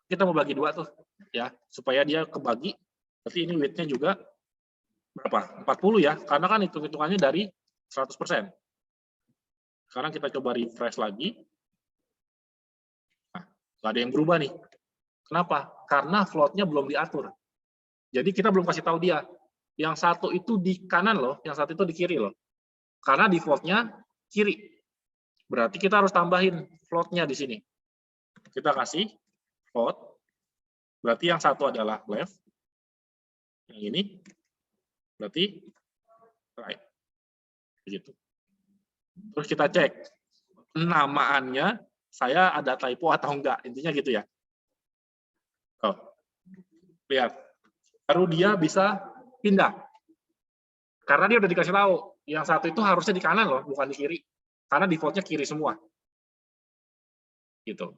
Kita mau bagi dua tuh, ya, supaya dia kebagi. Berarti ini width-nya juga berapa? 40 ya, karena kan hitung-hitungannya dari 100%. Sekarang kita coba refresh lagi. Nah, nggak ada yang berubah nih. Kenapa? Karena float-nya belum diatur. Jadi kita belum kasih tahu dia. Yang satu itu di kanan loh, yang satu itu di kiri loh. Karena default-nya kiri. Berarti kita harus tambahin float-nya di sini. Kita kasih float. Berarti yang satu adalah left. Yang ini berarti right. Begitu. Terus kita cek namaannya saya ada typo atau enggak. Intinya gitu ya. Oh. Lihat, baru dia bisa pindah. Karena dia udah dikasih tahu, yang satu itu harusnya di kanan loh, bukan di kiri. Karena defaultnya kiri semua. Gitu.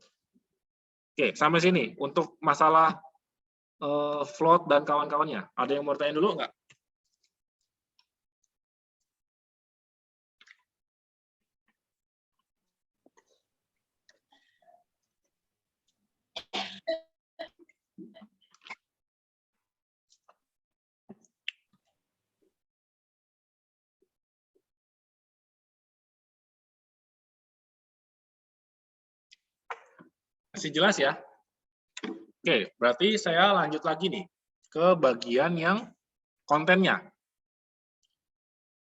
Oke, sampai sini. Untuk masalah float dan kawan-kawannya. Ada yang mau tanya dulu nggak? Masih jelas ya? Oke, berarti saya lanjut lagi nih ke bagian yang kontennya.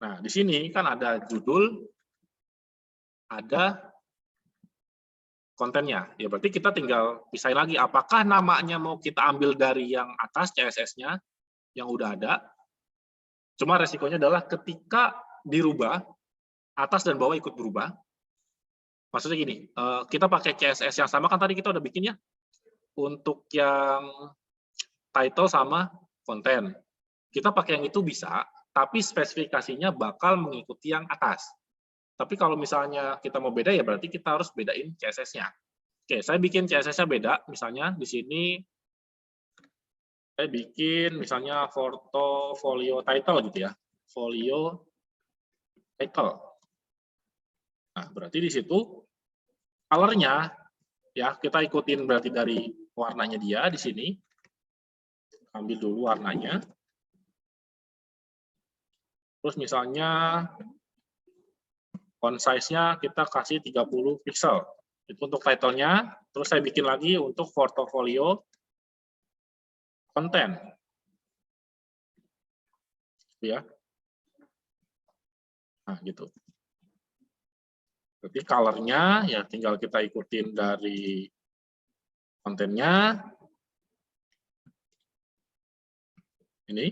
Nah, di sini kan ada judul, ada kontennya. Ya berarti kita tinggal pisahin lagi apakah namanya mau kita ambil dari yang atas CSS-nya yang udah ada. Cuma resikonya adalah ketika dirubah, atas dan bawah ikut berubah. Maksudnya gini, kita pakai CSS yang sama kan tadi kita udah bikin ya. Untuk yang title sama konten. Kita pakai yang itu bisa, tapi spesifikasinya bakal mengikuti yang atas. Tapi kalau misalnya kita mau beda ya berarti kita harus bedain CSS-nya. Oke, saya bikin CSS-nya beda. Misalnya di sini saya bikin misalnya portfolio title gitu ya. Folio title. Nah, berarti di situ color-nya ya kita ikutin berarti dari warnanya dia di sini. Ambil dulu warnanya. Terus misalnya font size-nya kita kasih 30 pixel. Itu untuk title-nya. Terus saya bikin lagi untuk portfolio konten. Ya. Nah, gitu. Berarti color-nya ya tinggal kita ikutin dari kontennya. Ini.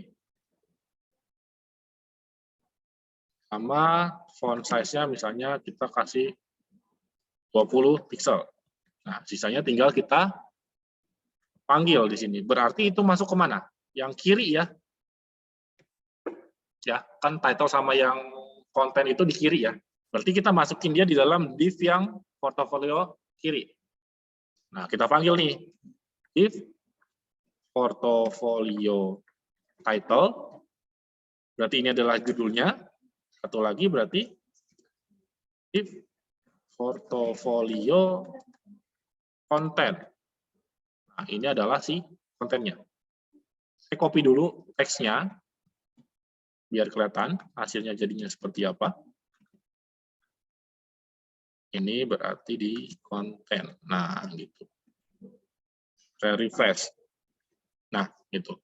Sama font size-nya misalnya kita kasih 20 pixel. Nah, sisanya tinggal kita panggil di sini. Berarti itu masuk kemana? Yang kiri ya. Ya, kan title sama yang konten itu di kiri ya. Berarti kita masukin dia di dalam div yang portofolio kiri. Nah, kita panggil nih. Div portofolio title. Berarti ini adalah judulnya. Satu lagi berarti div portofolio konten. Nah, ini adalah si kontennya. Saya copy dulu teksnya, biar kelihatan hasilnya jadinya seperti apa. Ini berarti di konten. Nah, gitu. Saya refresh. Nah, gitu.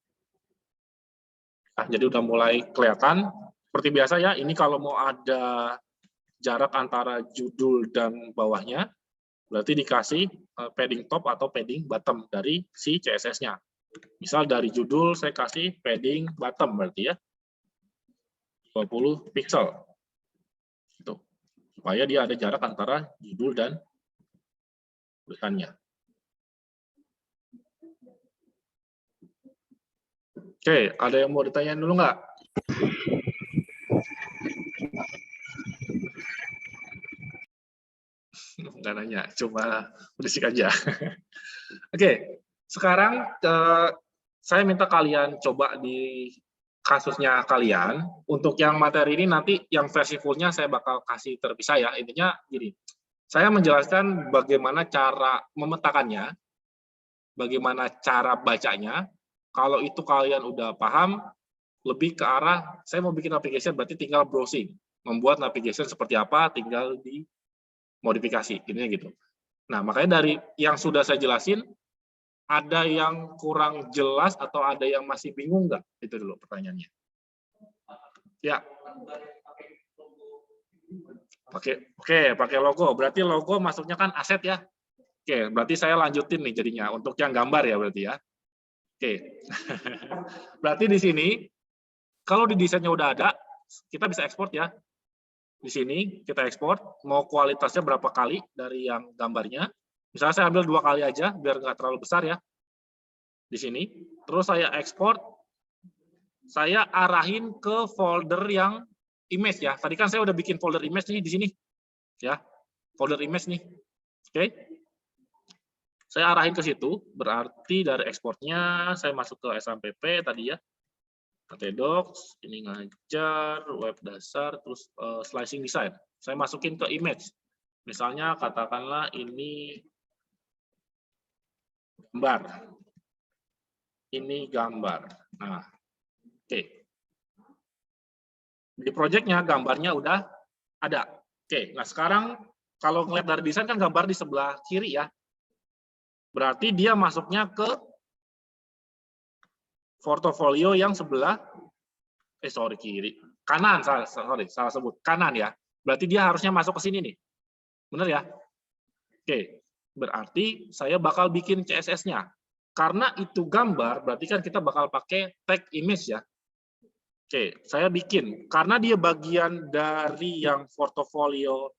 Nah, jadi udah mulai kelihatan. Seperti biasa ya, ini kalau mau ada jarak antara judul dan bawahnya, berarti dikasih padding top atau padding bottom dari si CSS-nya. Misal dari judul saya kasih padding bottom berarti ya 20 pixel. Itu. Supaya dia ada jarak antara judul dan tulisannya. Oke, ada yang mau ditanyain dulu nggak? Nggak nanya, cuma berisik aja. Oke, sekarang saya minta kalian coba di kasusnya kalian. Untuk yang materi ini nanti yang versi full-nya saya bakal kasih terpisah ya. Intinya gini, saya menjelaskan bagaimana cara memetakannya, bagaimana cara bacanya. Kalau itu kalian udah paham, lebih ke arah saya mau bikin application berarti tinggal browsing. Membuat navigation seperti apa, tinggal dimodifikasi. Intinya gitu. Nah, makanya dari yang sudah saya jelasin, ada yang kurang jelas atau ada yang masih bingung nggak? Itu dulu pertanyaannya. Ya. Pakai logo. Berarti logo masuknya kan aset ya. Oke, berarti saya lanjutin nih jadinya untuk yang gambar ya berarti ya. Oke. Berarti di sini kalau di desainnya udah ada, kita bisa ekspor ya. Di sini kita ekspor, mau kualitasnya berapa kali dari yang gambarnya. Misalnya saya ambil 2 kali aja biar nggak terlalu besar ya. di sini, terus saya ekspor, saya arahin ke folder yang image ya. Tadi kan saya udah bikin folder image nih di sini, ya, folder image nih, oke. Saya arahin ke situ, berarti dari ekspornya saya masuk ke SMPP tadi ya, ktdocs, ini ngajar, web dasar, terus slicing design. Saya masukin ke image, misalnya katakanlah ini gambar, ini gambar. Nah, oke. Di projectnya gambarnya udah ada. Oke, nah sekarang kalau ngeliat dari desain kan gambar di sebelah kiri ya. Berarti dia masuknya ke portofolio yang sebelah, kiri. Kanan, salah sebut. Kanan ya. Berarti dia harusnya masuk ke sini nih. Bener ya? Oke, berarti saya bakal bikin CSS-nya. Karena itu gambar, berarti kan kita bakal pakai tag image ya. Oke, saya bikin. Karena dia bagian dari yang portofolio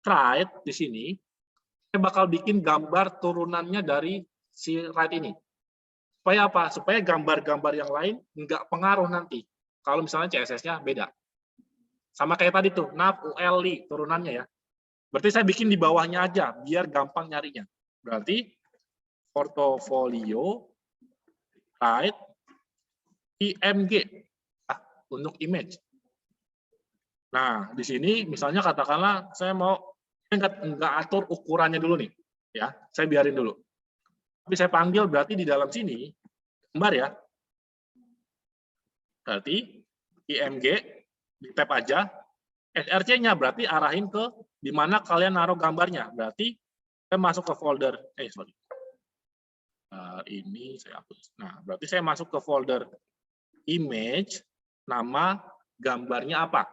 Write di sini, saya bakal bikin gambar turunannya dari si Write ini. Supaya apa? Supaya gambar-gambar yang lain nggak pengaruh nanti. Kalau misalnya CSS-nya beda. Sama kayak tadi tuh, nav, ul, li, turunannya ya. Berarti saya bikin di bawahnya aja, biar gampang nyarinya. Berarti portofolio Write img untuk image. Nah, di sini misalnya katakanlah saya mau nggak atur ukurannya dulu nih, ya, saya biarin dulu. Tapi saya panggil berarti di dalam sini gambar ya. Berarti img di tab aja, src-nya berarti arahin ke di mana kalian naruh gambarnya. Berarti saya masuk ke folder, ini saya hapus. Nah, berarti saya masuk ke folder image, nama gambarnya apa.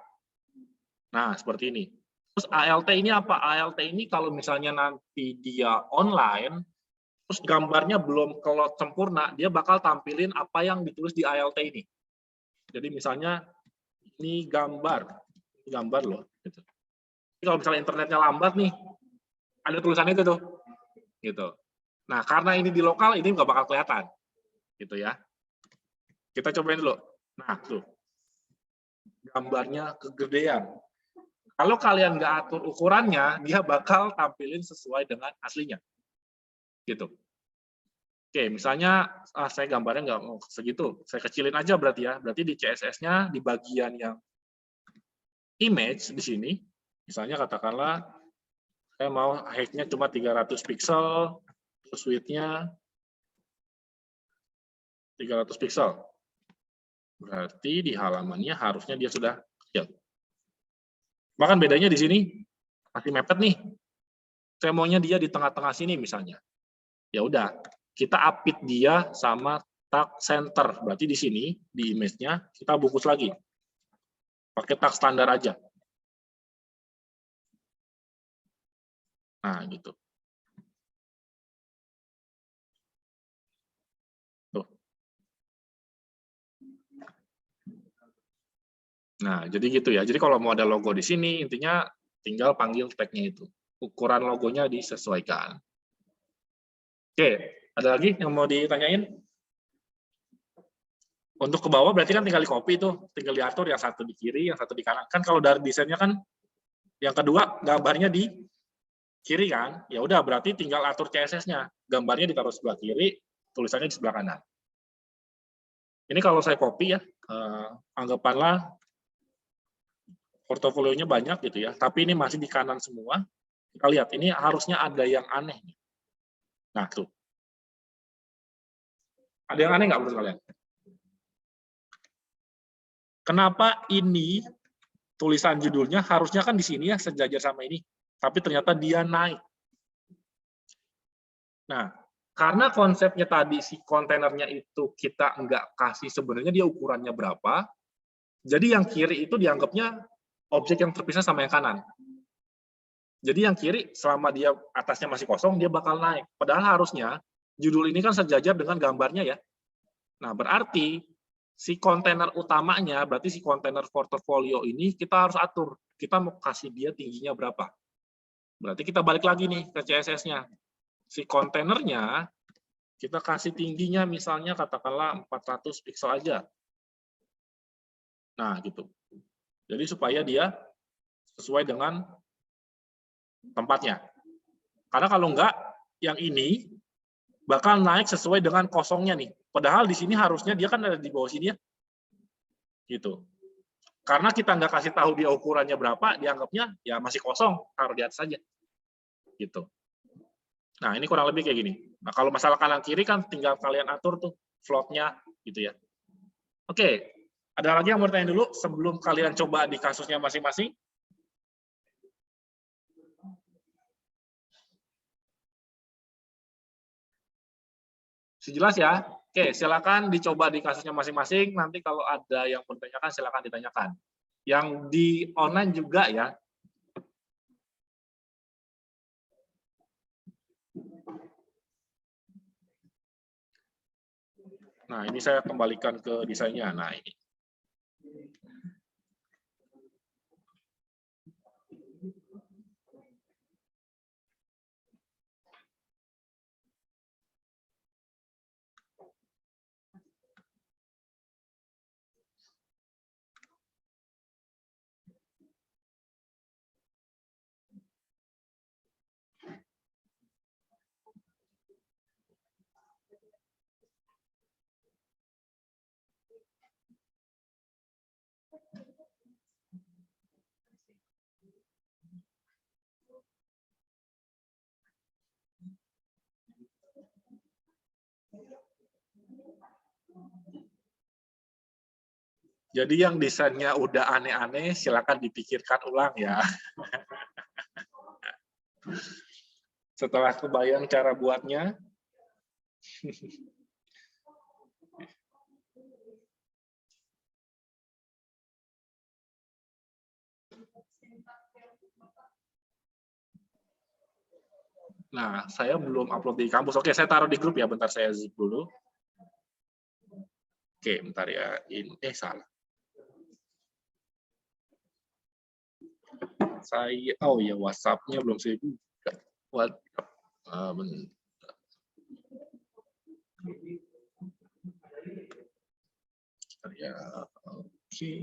Nah, seperti ini. Terus ALT ini apa? ALT ini kalau misalnya nanti dia online, terus gambarnya belum kelot sempurna, dia bakal tampilin apa yang ditulis di ALT ini. Jadi misalnya, ini gambar loh. Gitu. Jadi kalau misalnya internetnya lambat nih, ada tulisannya itu tuh. Gitu. Nah, karena ini di lokal, ini nggak bakal kelihatan. Gitu ya. Kita cobain dulu. Nah, tuh. Gambarnya kegedean. Kalau kalian nggak atur ukurannya, dia bakal tampilin sesuai dengan aslinya. Gitu. Oke, misalnya saya gambarnya nggak mau segitu, saya kecilin aja berarti ya. Berarti di CSS-nya di bagian yang image di sini, misalnya katakanlah saya mau height-nya cuma 300 pixel, terus width-nya 300 pixel. Berarti di halamannya harusnya dia sudah kecil. Bahkan bedanya di sini masih mepet nih. Saya maunya dia di tengah-tengah sini misalnya. Ya udah, kita apit dia sama tag center. Berarti di sini di image-nya kita bungkus lagi. Pakai tag standar aja. Nah, gitu. Tuh. Nah, jadi gitu ya. Jadi kalau mau ada logo di sini, intinya tinggal panggil tag-nya itu. Ukuran logonya disesuaikan. Oke, ada lagi yang mau ditanyain? Untuk ke bawah berarti kan tinggal di copy tuh, tinggal diatur yang satu di kiri, yang satu di kanan. Kan kalau dari desainnya kan yang kedua gambarnya di kiri kan, ya udah berarti tinggal atur CSS-nya. Gambarnya ditaruh sebelah kiri, tulisannya di sebelah kanan. Ini kalau saya copy ya, anggapanlah portofolionya banyak gitu ya, tapi ini masih di kanan semua. Kita lihat, ini harusnya ada yang aneh. Nah, tuh. Ada yang aneh nggak menurut kalian? Kenapa ini tulisan judulnya harusnya kan di sini ya, sejajar sama ini, tapi ternyata dia naik. Nah, karena konsepnya tadi si kontainernya itu kita nggak kasih sebenarnya dia ukurannya berapa, jadi yang kiri itu dianggapnya objek yang terpisah sama yang kanan. Jadi yang kiri selama dia atasnya masih kosong dia bakal naik. Padahal harusnya judul ini kan sejajar dengan gambarnya ya. Nah berarti si kontainer utamanya, berarti si kontainer portofolio ini kita harus atur. Kita mau kasih dia tingginya berapa. Berarti kita balik lagi nih ke CSS-nya. Si kontainernya Kita kasih tingginya misalnya katakanlah 400 piksel aja. Nah, gitu. Jadi supaya dia sesuai dengan tempatnya. Karena kalau enggak, yang ini bakal naik sesuai dengan kosongnya nih. Padahal di sini harusnya dia kan ada di bawah sini ya. Gitu. Karena kita nggak kasih tahu dia ukurannya berapa, dianggapnya ya masih kosong, taruh di atas saja. Gitu. Nah, ini kurang lebih kayak gini. Nah, kalau masalah kanan kiri kan tinggal kalian atur tuh float-nya gitu ya. Oke, ada lagi yang mau tanya dulu sebelum kalian coba di kasusnya masing-masing? Sejelas ya? Oke, silakan dicoba di kasusnya masing-masing. Nanti kalau ada yang mau ditanyakan, silakan ditanyakan. Yang di online juga ya. Nah, ini saya kembalikan ke desainnya. Nah, ini. Jadi yang desainnya udah aneh-aneh, silakan dipikirkan ulang ya. Setelah kebayang cara buatnya, nah, saya belum upload di kampus. Oke, saya taruh di grup ya. Bentar saya zip dulu. Oke, bentar ya. Salah. Oh ya, WhatsApp-nya belum saya buka. WhatsApp. Bentar. Ya, oke.